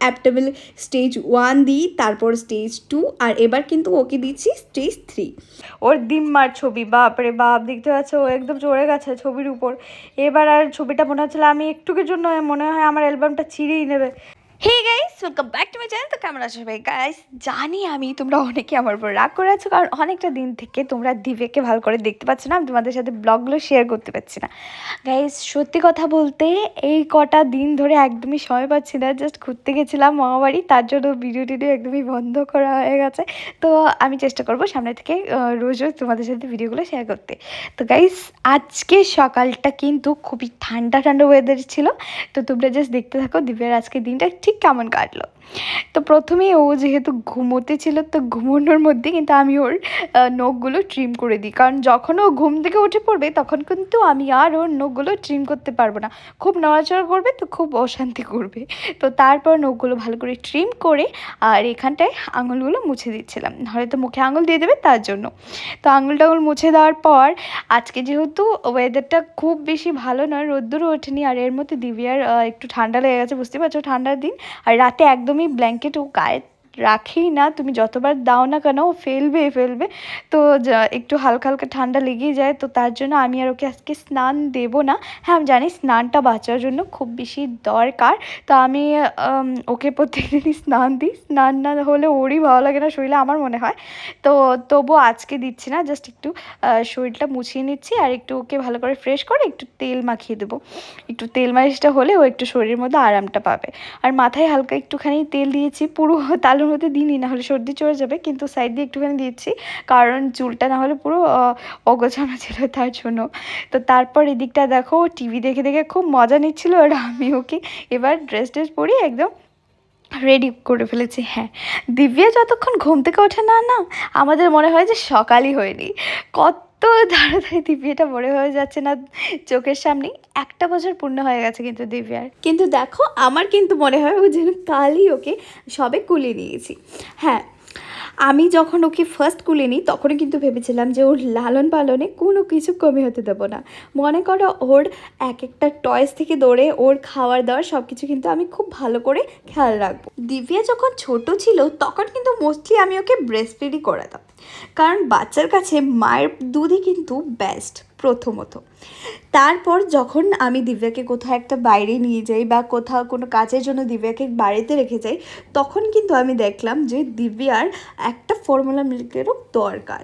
অ্যাপটেবল stage 1 দিই, তারপর stage 2, আর এবার কিন্তু ওকে দিচ্ছি স্টেজ 3। ওর দিম্মার ছবি, বাপরে বাপ, দেখতে পাচ্ছ ও একদম চড়ে গেছে ছবির উপর। এবার আর ছবিটা মনে হচ্ছিল আমি একটুকের জন্য মনে হয় আমার অ্যালবামটা ছিঁড়েই নেবে। Hey guys, welcome back to my channel. তো কেমন আছো ভাই? গাইস, জানি আমি তোমরা অনেকে আমার উপর রাগ করে আছো, কারণ অনেকটা দিন থেকে তোমরা দিব্যাকে ভালো করে দেখতে পাচ্ছ না, আমি তোমাদের সাথে ব্লগগুলো শেয়ার করতে পারছি না। গাইস, সত্যি কথা বলতে এই কটা দিন ধরে একদমই সময় পাচ্ছি না। জাস্ট ঘুরতে গেছিলাম মামাবাড়ি, তার জন্য ভিডিও টিডিও একদমই বন্ধ করা হয়ে গেছে। তো আমি চেষ্টা করবো সামনে থেকে রোজ রোজ তোমাদের সাথে ভিডিওগুলো শেয়ার করতে। তো গাইস, আজকে সকালটা কিন্তু খুবই ঠান্ডা ঠান্ডা ওয়েদার ছিল। তো তোমরা জাস্ট দেখতে থাকো দিব্যার আজকে দিনটা ঠিক কেমন কাটলো। তো প্রথমেই ও যেহেতু ঘুমোতে ছিল, তো ঘুমোনোর মধ্যে কিন্তু আমি ওর নখগুলো ট্রিম করে দিই, কারণ যখন ও ঘুম থেকে উঠে পড়বে তখন কিন্তু আমি আর ওর নখগুলো ট্রিম করতে পারবো না। খুব নড়াচড়া করবে তো খুব অশান্তি করবে। তো তারপর নখগুলো ভালো করে ট্রিম করে আর এখানটায় আঙুলগুলো মুছে দিচ্ছিলাম, হয়তো মুখে আঙুল দিয়ে দেবে তার জন্য। তো আঙুল টাঙুল মুছে দেওয়ার পর আজকে যেহেতু ওয়েদারটা খুব বেশি ভালো নয়, রোদ্দুরও ওঠেনি, আর এর মধ্যে দিব্যার একটু ঠান্ডা লেগে গেছে, বুঝতে পারছো ঠান্ডার দিন। আর রাতে একদমই ব্ল্যাঙ্কেট ও গায়ে রাখেই না, তুমি যতবার দাও না কেন ও ফেলবে। তো একটু হালকা হালকা ঠান্ডা লেগেই যায়। তো তার জন্য আমি আর ওকে আজকে স্নান দেবো না। হ্যাঁ, আমি জানি স্নানটা বাচ্চার জন্য খুব বেশি দরকার। তো আমি ওকে প্রত্যেকদিনই স্নান দিই, স্নান না হলে ওরই ভালো লাগে না শরীরে, আমার মনে হয়। তো তবুও আজকে দিচ্ছি না, জাস্ট একটু শরীরটা মুছিয়ে নিচ্ছি আর একটু ওকে ভালো করে ফ্রেশ করে একটু তেল মাখিয়ে দেবো। একটু তেল মালিশটা হলে ও একটু শরীরের মধ্যে আরামটা পাবে। আর মাথায় হালকা একটুখানি তেল দিয়েছি, পুরো তালুর মধ্যে দিইনি, না হলে সর্দি চড়ে যাবে, কিন্তু সাইড দিয়ে একটুখানি দিয়েছি, কারণ চুলটা না হলে পুরো অগোছানো ছিল তার জন্য। তো তারপর এদিকটা দেখো টিভি দেখে দেখে খুব মজা নিচ্ছিল, আর আমি ওকে এবার ড্রেস পরিয়ে একদম রেডি করে ফেলেছি। হ্যাঁ, দিব্যা যতক্ষণ ঘুম থেকে ওঠে না না, আমাদের মনে হয় যে সকালই হয়নি। কত তাড়াতাড়ি দিব্যাটা বড় হয়ে যাচ্ছে না চোখের সামনেই। 1 বছর পূর্ণ হয়ে গেছে কিন্তু দিব্যার। কিন্তু দেখো, আমার কিন্তু মনে হয় ও যেন কালই ওকে সবে কুলে নিয়েছি। হ্যাঁ, আমি যখন ওকে ফার্স্ট কুলে নিই তখনই কিন্তু ভেবেছিলাম যে ওর লালন পালনে কোনো কিছু কমে হতে দেবো না। মনে করো ওর এক একটা টয়েস থেকে দৌড়ে ওর খাওয়ার দাওয়ার সব কিছু কিন্তু আমি খুব ভালো করে খেয়াল রাখবো। দিব্যা যখন ছোট ছিল তখন কিন্তু মোস্টলি আমি ওকে ব্রেস্ট ফিডই করাতাম, কারণ বাচ্চার কাছে মায়ের দুধই কিন্তু বেস্ট প্রথমত। তারপর যখন আমি দিব্যাকে কোথাও একটা বাইরে নিয়ে যাই বা কোথাও কোনো কাজের জন্য দিব্যাকে বাড়িতে রেখে যাই, তখন কিন্তু আমি দেখলাম যে দিব্যার একটা ফর্মুলা মিল্কেরও দরকার,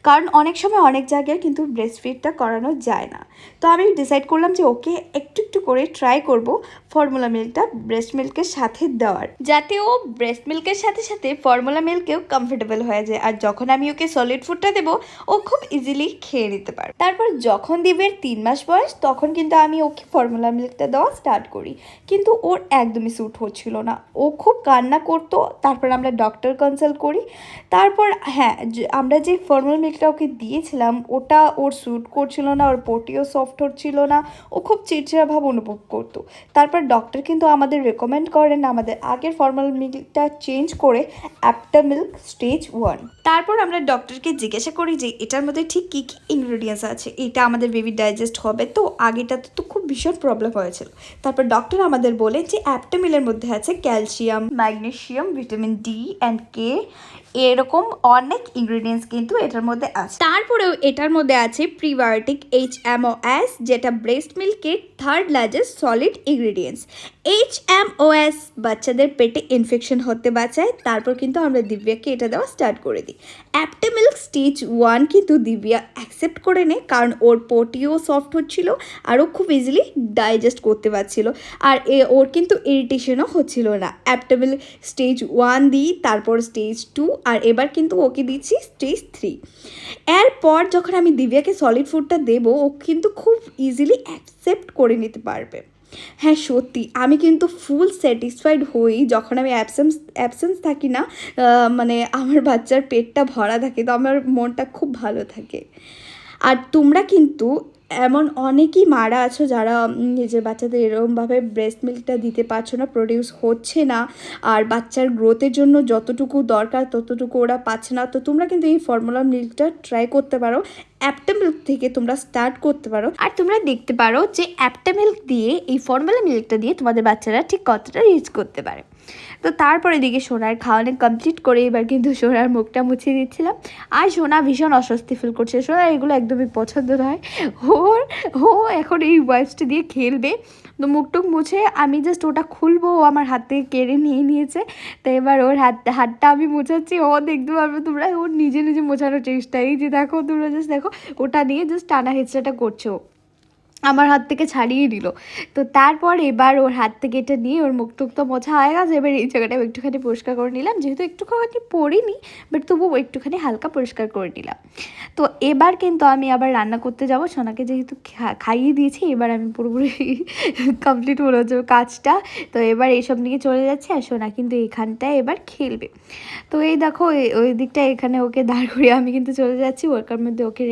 কারণ অনেক সময় অনেক জায়গায় কিন্তু ব্রেস্ট ফিডটা করানো যায় না। তো আমি ডিসাইড করলাম যে ওকে একটু একটু করে ট্রাই করব ফর্মুলা মিল্কটা ব্রেস্ট মিল্কের সাথে দেওয়ার, যাতে ও ব্রেস্ট মিল্কের সাথে সাথে ফর্মুলা মিল্কেও কমফোর্টেবল হয়ে যায়, আর যখন আমি ওকে সলিড ফুডটা দেবো ও খুব ইজিলি খেয়ে নিতে পারে। তারপর যখন দিব্যার 3 মাস বয়স তখন কিন্তু আমি ওকে ফর্মুলা মিল্কটা দেওয়া স্টার্ট করি, কিন্তু ওর একদমই স্যুট হচ্ছিল না, ও খুব কান্না করতো। তারপর আমরা ডক্টর কনসাল্ট করি। তারপর হ্যাঁ, আমরা যে ফর্মুলা মিল্কটা ওকে দিয়েছিলাম ওটা ওর স্যুট করছিল না, ওর পটিও সফট হচ্ছিল না, ও খুব চিড়চিড়া ভাব অনুভব করতো। তারপর ডক্টর কিন্তু আমাদের রেকমেন্ড করেন আমাদের আগের ফর্মুলা মিল্কটা চেঞ্জ করে অ্যাপটেমিল্ক স্টেজ 1। তারপর আমরা ডক্টরকে জিজ্ঞাসা করি যে এটার মধ্যে ঠিক কী কী ইনগ্রেডিয়েন্টস আছে, এটা আমাদের বেবি ডাইজেস্ট হবে তো, আগেটাতে তো খুব ভীষণ প্রবলেম হয়েছিল। তারপর ডক্টর আমাদের বলে যে অ্যাপটেমিলের মধ্যে আছে calcium, magnesium, vitamin D and K, এরকম অনেক ইনগ্রেডিয়েন্টস কিন্তু এটার মধ্যে আছে। তারপরেও এটার মধ্যে আছে প্রিবায়োটিক HMOS, যেটা ব্রেস্ট মিল্কের 3rd largest solid ingredients. HMOS বাচ্চাদের পেটে ইনফেকশন হতে বাঁচায়। তারপর কিন্তু আমরা দিব্যাকে এটা দেওয়া স্টার্ট করে দিই। অ্যাপটেমিল্ক স্টেজ 1 কিন্তু দিব্যা অ্যাকসেপ্ট করে নেয়, কারণ ওর পটিও সফট হচ্ছিল আর ও খুব ইজিলি ডাইজেস্ট করতে পারছিল, আর ওর কিন্তু ইরিটেশনও হচ্ছিল না। অ্যাপটেমিল্ক স্টেজ 1 দিই, তারপর স্টেজ 2, আর এবার কিন্তু ওকে দিচ্ছি স্টেজ 3। এরপর যখন আমি দিব্যাকে সলিড ফুডটা দেবো ও কিন্তু খুব ইজিলি অ্যাকসেপ্ট করে নিতে পারবে। হ্যাঁ সত্যি, আমি কিন্তু ফুল স্যাটিসফাইড হই যখন আমি অ্যাবসেন্স থাকি না, মানে আমার বাচ্চার পেটটা ভরা থাকে, তো আমার মনটা খুব ভালো থাকে। আর তোমরা কিন্তু এমন অনেকেই মারা আছো যারা নিজের বাচ্চাদের এরকমভাবে ব্রেস্ট মিল্কটা দিতে পারছো না, প্রডিউস হচ্ছে না, আর বাচ্চার গ্রোথের জন্য যতটুকু দরকার ততটুকু ওরা পাচ্ছে না। তো তোমরা কিন্তু এই ফর্মুলা মিল্কটা ট্রাই করতে পারো, অ্যাপটেমিল্ক থেকে তোমরা স্টার্ট করতে পারো, আর তোমরা দেখতে পারো যে অ্যাপটেমিল্ক দিয়ে এই ফর্মুলা মিল্কটা দিয়ে তোমাদের বাচ্চারা ঠিক কতটা রিচ করতে পারে। তো তারপরে দিকে সোনার খাওয়ানো কমপ্লিট করে এবার কিন্তু সোনার মুখটা মুছিয়ে দিচ্ছিলাম। আর সোনা ভীষণ অস্বস্তি ফিল করছে, সোনার এগুলো একদমই পছন্দ নয়। ওর ও এখন এই ওয়াইপসটা দিয়ে খেলবে। তো মুখটুক মুছে আমি জাস্ট ওটা খুলবো, ও আমার হাত থেকে কেড়ে নিয়ে নিয়েছে। তো এবার ওর হাতটা আমি মোছাচ্ছি, ও দেখতে পারবে তোমরা ওর নিজে নিজে মোছানোর চেষ্টা। এই যে দেখো তোমরা জাস্ট দেখো, ওটা নিয়ে জাস্ট টানা হেঁচড়াটা করছো, আমার হাত থেকে ছাড়িয়ে দিল। তো তারপর এবার ওর হাত থেকে এটা নিয়ে ওর মুখ টুক তো মোছা হয়ে গেছে, এবার এই জায়গাটা একটুখানি পরিষ্কার করে নিলাম, যেহেতু একটুখানি পরিনি বাট তবুও একটুখানি হালকা পরিষ্কার করে নিলাম। তো এবার কিন্তু আমি আবার রান্না করতে যাব, সোনাকে যেহেতু খাইয়ে দিয়েছি এবার আমি পুরোপুরি কমপ্লিট হলো যে কাজটা। তো এবার এইসব নিয়ে চলে যাচ্ছে, আর সোনা কিন্তু এখানটায় এবার খেলবে। তো এই দেখো ওই দিকটা এখানে ওকে দাঁড় করিয়ে আমি কিন্তু চলে যাচ্ছি, ওয়ার্কার মধ্যে ওকে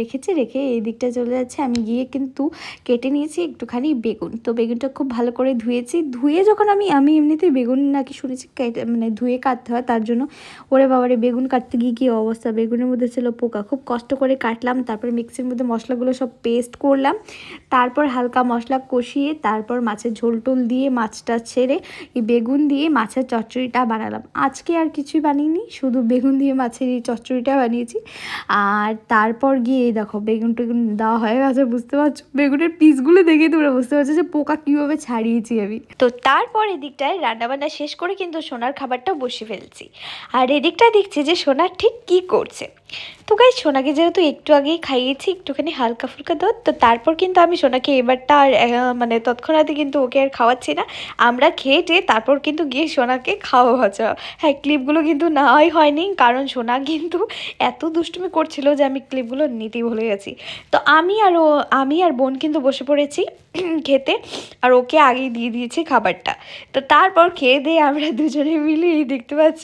রেখে এই দিকটা চলে যাচ্ছে। আমি গিয়ে কিন্তু কেটে নিয়েছি একটুখানি বেগুন। তো বেগুনটা খুব ভালো করে ধুয়ে যখন আমি এমনিতেই বেগুন নাকি শুনেছি মানে ধুয়ে কাটতে হয়, তার জন্য ওরে বাবারে বেগুন কাটতে গিয়ে কী অবস্থা, বেগুনের মধ্যে ছিল পোকা। খুব কষ্ট করে কাটলাম, তারপর মিক্সির মধ্যে মশলাগুলো সব পেস্ট করলাম, তারপর হালকা মশলা কষিয়ে তারপর মাছের ঝোল টোল দিয়ে মাছটা ছেড়ে এই বেগুন দিয়ে মাছের চচ্চড়িটা বানালাম। আজকে আর কিছুই বানিয়েনি, শুধু বেগুন দিয়ে মাছের এই চচ্চড়িটা বানিয়েছি। আর তারপর গিয়ে দেখো বেগুন টেগুন দেওয়া হয়ে গেছে, বুঝতে পারছো বেগুনের পিসগুলো দেখে তোমরা বুঝতে পারছো যে পোকা কীভাবে ছাড়িয়েছি আমি। তো তারপর এদিকটায় রান্নাবান্না শেষ করে কিন্তু সোনার খাবারটা বসে ফেলছি, আর এদিকটায় দেখছি যে সোনা ঠিক কী করছে। তো গাইস সোনাকে যেহেতু একটু আগেই খাইয়েছি একটুখানি হালকা ফুলকা দুধ, তো তারপর কিন্তু আমি সোনাকে এবারটা আর মানে তৎক্ষণাৎই কিন্তু ওকে আর খাওয়াচ্ছি না, আমরা খেয়ে তারপর কিন্তু গিয়ে সোনাকে খাওয়া হচ্ছে। হ্যাঁ, ক্লিপগুলো কিন্তু নেওয়াই হয়নি, কারণ সোনা কিন্তু এত দুষ্টুমি করছিল যে আমি ক্লিপগুলো নিতেই ভুলে গেছি। তো আমি আর বোন কিন্তু বসে পড়েছি খেতে, আর ওকে আগেই দিয়ে দিয়েছি খাবারটা। তো তারপর খেয়ে দিয়ে আমরা দুজনে মিলে দেখতে পাচ্ছ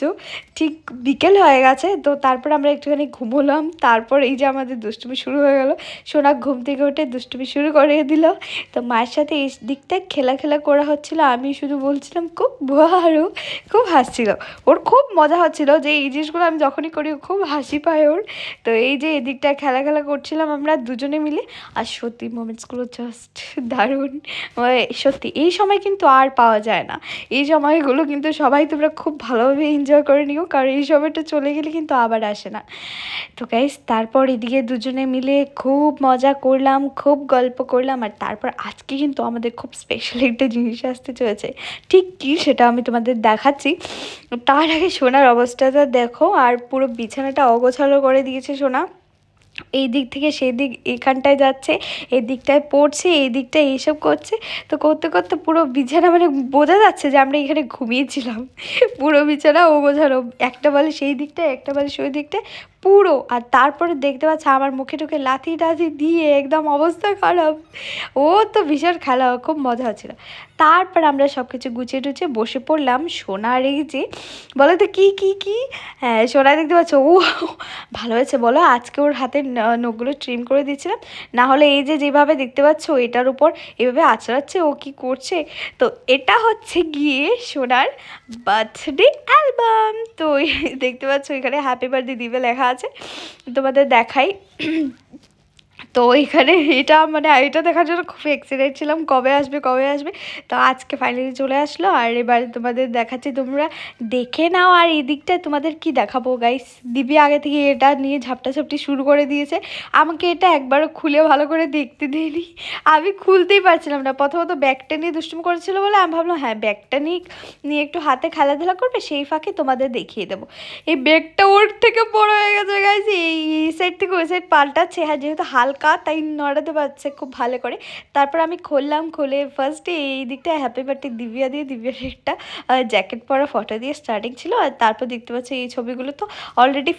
ঠিক বিকেল হয়ে গেছে। তো তারপর আমরা একটুখানি ঘুমোলাম, তারপর এই যে আমাদের দুষ্টুমি শুরু হয়ে গেল, সোনা ঘুম থেকে উঠে দুষ্টুমি শুরু করে দিল। তো মায়ের সাথে এই দিকটা খেলা করা হচ্ছিলো, আমি শুধু বলছিলাম খুব ভালো, খুব হাসছিল, ওর খুব মজা হচ্ছিল যে এই জিনিসগুলো আমি যখনই করি খুব হাসি পায় ওর। তো এই যে এদিকটা খেলা করছিলাম আমরা দুজনে মিলে, আর সত্যি মোমেন্টসগুলো জাস্ট দারুণ। সত্যি এই সময় কিন্তু আর পাওয়া যায় না, এই সময়গুলো কিন্তু সবাই তোমরা খুব ভালোভাবে এনজয় করে নিও, কারণ এই সময়টা চলে গেলে কিন্তু আবার আসে না। তো গাইস তারপর এদিকে দুজনে মিলে খুব মজা করলাম, খুব গল্প করলাম, আর তারপর আজকে কিন্তু আমাদের খুব স্পেশাল একটা জিনিস আসতে চলেছে। ঠিক কী সেটা আমি তোমাদের দেখাচ্ছি, তার আগে সোনার অবস্থাটা দেখো, আর পুরো বিছানাটা অগোছালো করে দিয়েছে সোনা। এই দিক থেকে সেই দিক এখানটায় যাচ্ছে, এই দিকটায় পড়ছে, এই দিকটায় এইসব করছে। তো করতে করতে পুরো বিছানা মানে বোঝা যাচ্ছে যে আমরা এখানে ঘুমিয়েছিলাম, পুরো বিছানা ও বোঝানো, একটা বালিশ সেই দিকটায় একটা বালিশ ওই দিকটায় পুরো। আর তারপরে দেখতে পাচ্ছি আমার মুখে টুকে লাথি টাথি দিয়ে একদম অবস্থা খারাপ। ও তো ভীষণ খেলা, খুব মজা হচ্ছিল। তারপর আমরা সব কিছু গুছিয়ে টুছিয়ে বসে পড়লাম। সোনা রেগেছে, বলো তো কী হ্যাঁ সোনা দেখতে পাচ্ছ, ও ভালো হয়েছে বলো, আজকে ওর হাতের নখগুলো ট্রিম করে দিয়েছিলাম, না হলে এই যে যেভাবে দেখতে পাচ্ছ এটার উপর এভাবে আঁচড়াচ্ছে, ও কি করছে। তো এটা হচ্ছে গিয়ে সোনার বার্থডে অ্যালবাম। তো দেখতে পাচ্ছ এখানে হ্যাপি বার্থডে দিবে লেখা আছে, তোমাদের দেখাই। তো এখানে এটা দেখার জন্য খুব এক্সাইটেড ছিলাম, কবে আসবে। তো আজকে ফাইনালি চলে আসলো, আর এবার তোমাদের দেখাচ্ছি, তোমরা দেখে নাও। আর এই দিকটায় তোমাদের কি দেখাবো গাইস, দিবি আগে থেকে এটা নিয়ে ঝাপটাঝাপটি শুরু করে দিয়েছে, আমাকে এটা একবারও খুলে ভালো করে দেখতে দিইনি, আমি খুলতেই পারছিলাম না। প্রথমত ব্যাগটা নিয়ে দুষ্টুমি করেছিল বলে আমি ভাবলাম হ্যাঁ ব্যাগটা নিয়ে একটু হাতে খেলাধুলা করবে, সেই ফাঁকে তোমাদের দেখিয়ে দেবো। এই ব্যাগটা ওর থেকে বড় হয়ে গেছে গাইস, এই সাইড থেকে ওই সাইড পাল্টাচ্ছে, হ্যাঁ যেহেতু হালকা তাই নড়াতে পারছে খুব ভালো করে। তারপর আমি খুলে ফার্স্টে এই দিকটা হ্যাপি বার্থডে দিব্যার একটা জ্যাকেট পরা ফটো দিয়ে স্টার্টিং ছিল, আর তারপর দেখতে পাচ্ছি এই ছবিগুলো তো অলরেডি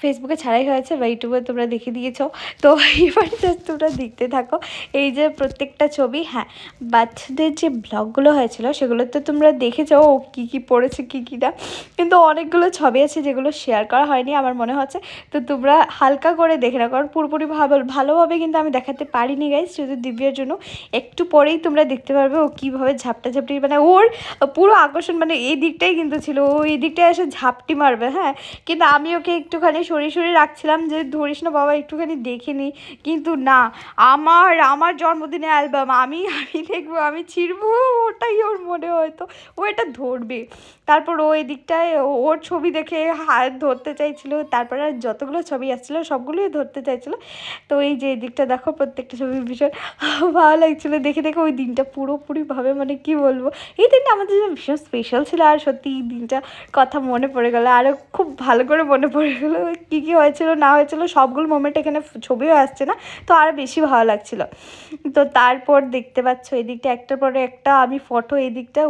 ফেসবুকে ছাড়াই হয়েছে বা ইউটিউবে তোমরা দেখে দিয়েছো। তো এবার জাস্ট তোমরা দেখতে থাকো এই যে প্রত্যেকটা ছবি। হ্যাঁ, বার্থডের যে ব্লগগুলো হয়েছিল সেগুলোতে তোমরা দেখেছো ও কী পড়েছে কী না, কিন্তু অনেকগুলো ছবি আছে যেগুলো শেয়ার করা হয়নি আমার মনে হচ্ছে। তো তোমরা হালকা করে দেখে নাও, কারণ ওর পুরোপুরি ভালোভাবে কিন্তু আমি দেখাতে পারিনি গাইস, শুধু দিব্যার জন্য। একটু পরেই তোমরা দেখতে পারবে ও কীভাবে ঝাপটি মানে ওর পুরো আকর্ষণ মানে এই দিকটাই কিন্তু ছিল, ও এই দিকটায় এসে ঝাপটি মারবে। হ্যাঁ, কিন্তু আমি ওকে একটুখানি সরিয়ে রাখছিলাম যে ধরিস না বাবা, একটুখানি দেখে নিই। কিন্তু না, আমার জন্মদিনের অ্যালবাম আমি দেখবো, আমি ছিঁড়বো, ওটাই ওর মনে হয়তো ও এটা ধরবে। তারপর ও এদিকটায় ওর ছবি দেখে হাত ধরতে চাইছিল, তারপর আর যতগুলো ছবি আসছিলো সবগুলোই ধরতে চাইছিলো। তো এই যে এই দিকটা দেখো, প্রত্যেকটা ছবি ভীষণ ভালো লাগছিলো দেখে ওই দিনটা পুরোপুরিভাবে মানে কি বলবো, এই দিনটা আমাদের জন্য ভীষণ স্পেশাল ছিল। আর সত্যি এই দিনটা কথা মনে পড়ে গেলো, আরও খুব ভালো করে মনে পড়ে গেলো কী কী হয়েছিল না হয়েছিল সবগুলো মোমেন্ট, এখানে ছবিও আসছে না তো আরও বেশি ভালো লাগছিলো। তো তারপর দেখতে পাচ্ছ এদিকটা একটার পরে একটা আমি ফটো এদিকটা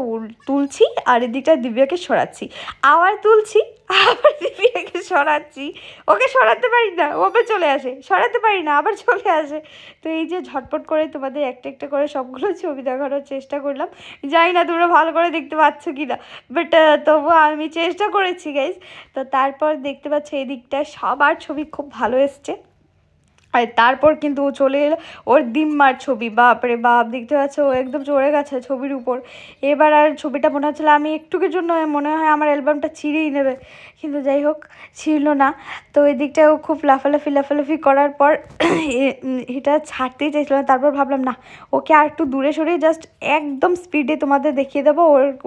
তুলছি আর এদিকটা দিব্যাকে সরাচ্ছি, আবার তুলছি আবার দিব্যাকে সরাচ্ছি, ওকে সরাতে পারি না, ও আবার চলে আসে, সরাতে পারি না আবার চলে আসে। তো এই যে ঝটপট করে তোমাদের একটা একটা করে সবগুলো ছবি দেখানোর চেষ্টা করলাম, জানি না তোমরা ভালো করে দেখতে পাচ্ছ কি না, বাট তবু আমি চেষ্টা করেছি গাইজ। তো তারপর দেখতে পাচ্ছ এদিকটা সবার ছবি খুব ভালো এসছে। আর তারপর কিন্তু ও চলে এলো ওর দিম্মার ছবি, বাপরে বাপ, দেখতে পাচ্ছ ও একদম চড়ে গেছে ছবির উপর। এবার আর ছবিটা মনে হচ্ছিলো আমি একটুকের জন্য মনে হয় আমার অ্যালবামটা ছিঁড়েই নেবে, কিন্তু যাই হোক ছিঁড়লো না। তো ওই দিকটায় ও খুব লাফালাফি করার পর এটা ছাড়তেই চাইছিল না। তারপর ভাবলাম না, ওকে আর একটু দূরে সরিয়ে জাস্ট একদম স্পিডে তোমাদের দেখিয়ে দেবো,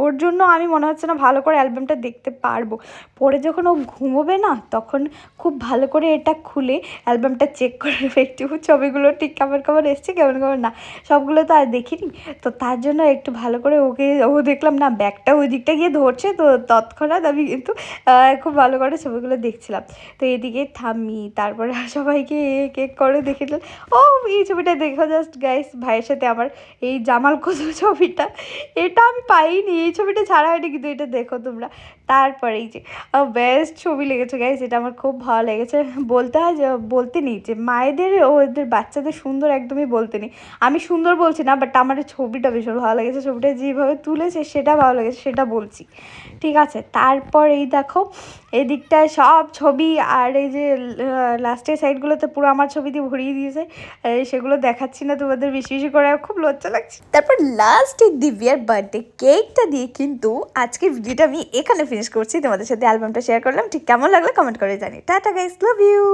ওর জন্য আমি মনে হচ্ছে না ভালো করে অ্যালবামটা দেখতে পারবো। পরে যখন ও ঘুমোবে না তখন খুব ভালো করে এটা খুলে অ্যালবামটা চেক করে একটু ছবিগুলো ঠিক কেমন এসছে কেমন না, সবগুলো তো আর দেখিনি। তো তার জন্য একটু ভালো করে ও দেখলাম না ব্যাগটা ওই দিকটা গিয়ে ধরছে, তো তৎক্ষণাৎ আমি কিন্তু খুব ভালো করে ছবিগুলো দেখছিলাম। তো এদিকে থামি, তারপরে সবাইকে এক করে দেখে নিলাম। ও এই ছবিটা দেখো জাস্ট গাইস, ভাইয়ের সাথে আমার এই জামাল কুসু ছবিটা, এটা আমি পাইনি, এই ছবিটা ছাড়া হয়নি, কিন্তু এটা দেখো তোমরা। তারপরে এই যে বেস্ট ছবি লেগেছে গাইস, এটা আমার খুব ভালো লেগেছে। বলতে হয় যে বলতে নেই যে মায়েদের ওদের বাচ্চাদের সুন্দর একদমই বলতে নেই, আমি সুন্দর বলছি না, বাট আমার ছবিটা ভীষণ ভালো লেগেছে, ছবিটা যেভাবে তুলেছে সেটা ভালো লেগেছে, সেটা বলছি, ঠিক আছে। তারপর এই দেখো এদিকটায় সব ছবি, আর এই যে লাস্টের সাইডগুলোতে পুরো আমার ছবি দিয়ে ভরিয়ে দিয়েছে, সেগুলো দেখাচ্ছি না তোমাদের, বেশি করে খুব লজ্জা লাগছে। তারপর লাস্টে দিব্যার বার্থডে কেকটা দিয়ে কিন্তু আজকে ভিডিওটা আমি এখানে ফিনিশ করছি, তোমাদের সাথে অ্যালবামটা শেয়ার করলাম, ঠিক কেমন লাগলো কমেন্ট করে জানি। Tata guys, love you.